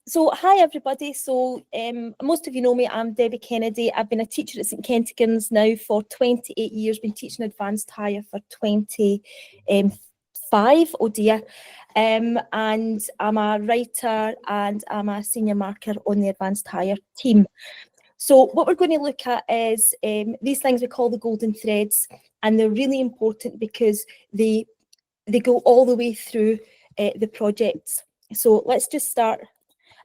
So hi everybody. So most of you know me, I'm Debbie Kennedy. I've been a teacher at St Kentigern's now for 28 years, been teaching advanced higher for 25, oh dear. And I'm a writer and I'm a senior marker on the advanced higher team. So what we're going to look at is these things we call the golden threads, and they're really important because they go all the way through the projects. So let's just start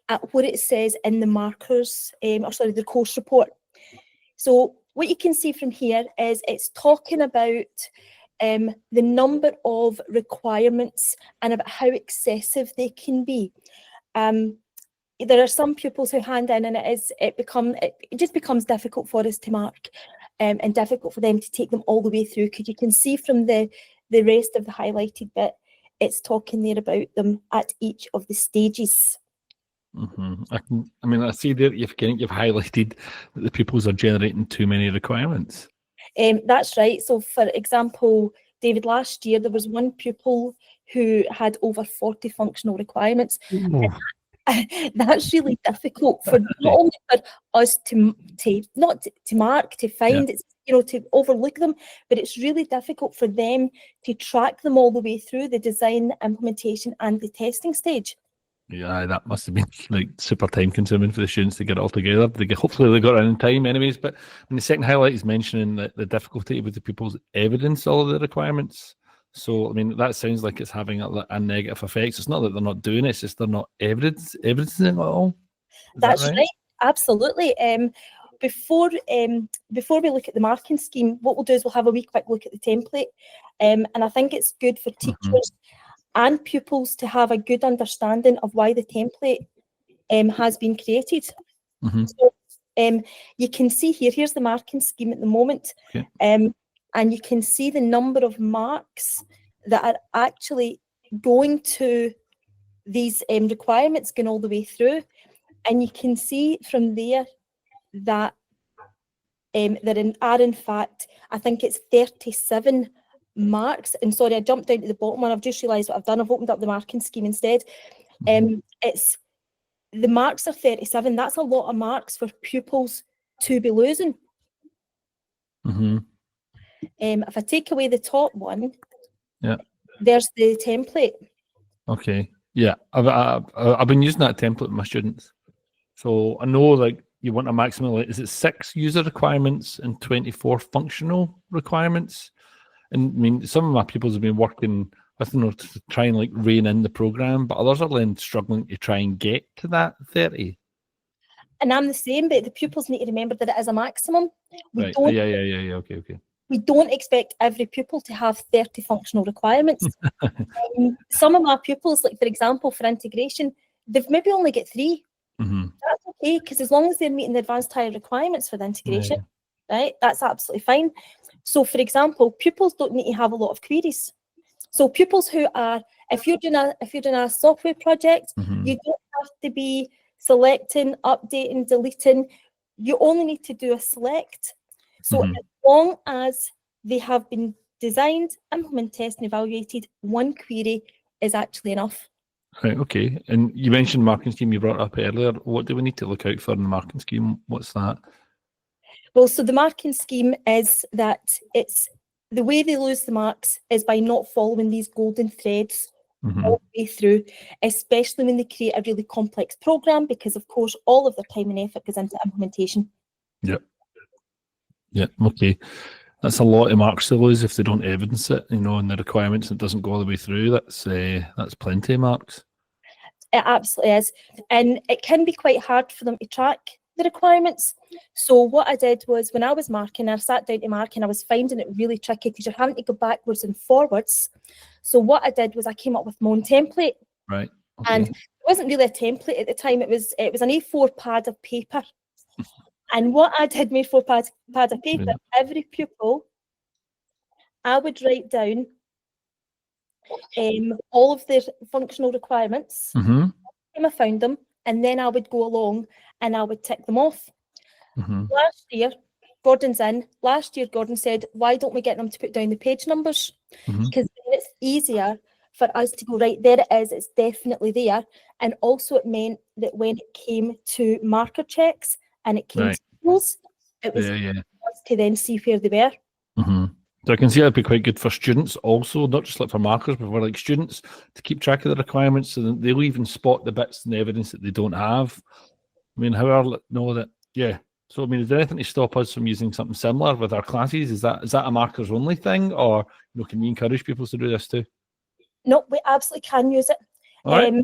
at what it says in the markers, the course report. So what you can see from here is it's talking about the number of requirements and about how excessive they can be. There are some pupils who hand in, and it just becomes difficult for us to mark, and difficult for them to take them all the way through, because you can see from the rest of the highlighted bit, it's talking there about them at each of the stages. I see there you've highlighted that the pupils are generating too many requirements. That's right. So for example, David, last year there was one pupil who had over 40 functional requirements. That's really difficult for not only for us to mark, to find, to overlook them, but it's really difficult for them to track them all the way through the design, implementation and the testing stage. Yeah, that must have been like super time consuming for the students to get it all together. Hopefully they got it in time anyways. But the second highlight is mentioning the difficulty with the pupils evidence all of the requirements. So, that sounds like it's having a negative effect. It's not that they're not doing it, it's just they're not evidencing it at all. That's right? Absolutely. Before we look at the marking scheme, what we'll do is we'll have a wee quick look at the template. And I think it's good for teachers and pupils to have a good understanding of why the template has been created. So, you can see here's the marking scheme at the moment. And you can see the number of marks that are actually going to these requirements going all the way through. And you can see from there that there are in fact, I think it's 37 marks. And sorry, I jumped down to the bottom one. I've just realised what I've done. I've opened up the marking scheme instead. It's the marks are 37. That's a lot of marks for pupils to be losing. If I take away the top one, there's the template. Okay. Yeah, I've been using that template with my students. So I know, like, you want a maximum, is it 6 user requirements and 24 functional requirements? And some of my pupils have been working with them to try and like rein in the program, but others are then struggling to try and get to that 30. And I'm the same, but the pupils need to remember that it is a maximum. Right. Okay. We don't expect every pupil to have 30 functional requirements. Some of my pupils, like for example, for integration, they've maybe only get 3. That's okay, because as long as they're meeting the advanced higher requirements for the integration, right, that's absolutely fine. So for example, pupils don't need to have a lot of queries. So pupils who are, if you're doing a software project, you don't have to be selecting, updating, deleting. You only need to do a select. So as long as they have been designed, implemented, tested, and evaluated, one query is actually enough. Right, okay. And you mentioned marking scheme you brought up earlier. What do we need to look out for in the marking scheme? What's that? Well, so the marking scheme is that it's the way they lose the marks is by not following these golden threads all the way through, especially when they create a really complex program, because of course all of their time and effort goes into implementation. Yeah, okay. That's a lot of marks to lose if they don't evidence it, in the requirements. It doesn't go all the way through. That's plenty of marks. It absolutely is. And it can be quite hard for them to track the requirements. So what I did was, when I was marking, I sat down to mark and I was finding it really tricky because you're having to go backwards and forwards. So what I did was I came up with my own template. Right. Okay. And it wasn't really a template at the time. It was an A4 pad of paper. And what I did, my A4 pad of paper, every pupil, I would write down all of their functional requirements. I found them, and then I would go along and I would tick them off. Last year, Gordon's in. Last year, Gordon said, why don't we get them to put down the page numbers? Because then it's easier for us to go, right, there it is, it's definitely there. And also it meant that when it came to marker checks and it came Right. to schools, it was Yeah. to then see where they were. So I can see that'd be quite good for students also, not just like for markers, but for like students to keep track of the requirements so that they'll even spot the bits and the evidence that they don't have. I mean, how are know that? Yeah. So I mean, is there anything to stop us from using something similar with our classes? Is that a markers only thing, or can we encourage people to do this too? No, we absolutely can use it. All right.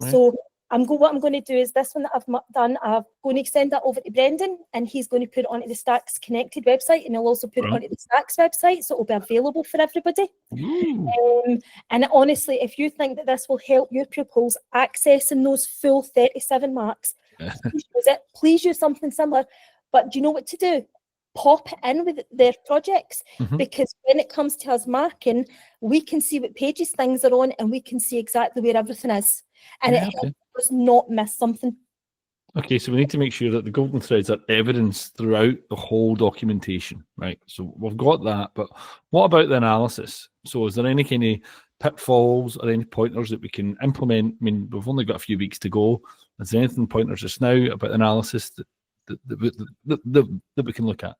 So what I'm going to do is this one that I've done, I'm going to send that over to Brendan, and he's going to put it onto the STACS Connected website, and he'll also put it onto the STACS website, so it'll be available for everybody. And honestly, if you think that this will help your pupils accessing those full 37 marks, please use it. Please use something similar. But do you know what to do? Pop it in with their projects, because when it comes to us marking, we can see what pages things are on, and we can see exactly where everything is, and it helps us not miss something. Okay, so we need to make sure that the golden threads are evidence throughout the whole documentation, right? So we've got that, but what about the analysis? So is there any kind of pitfalls or any pointers that we can implement? I mean, we've only got a few weeks to go. Is there anything pointers just now about analysis that we can look at?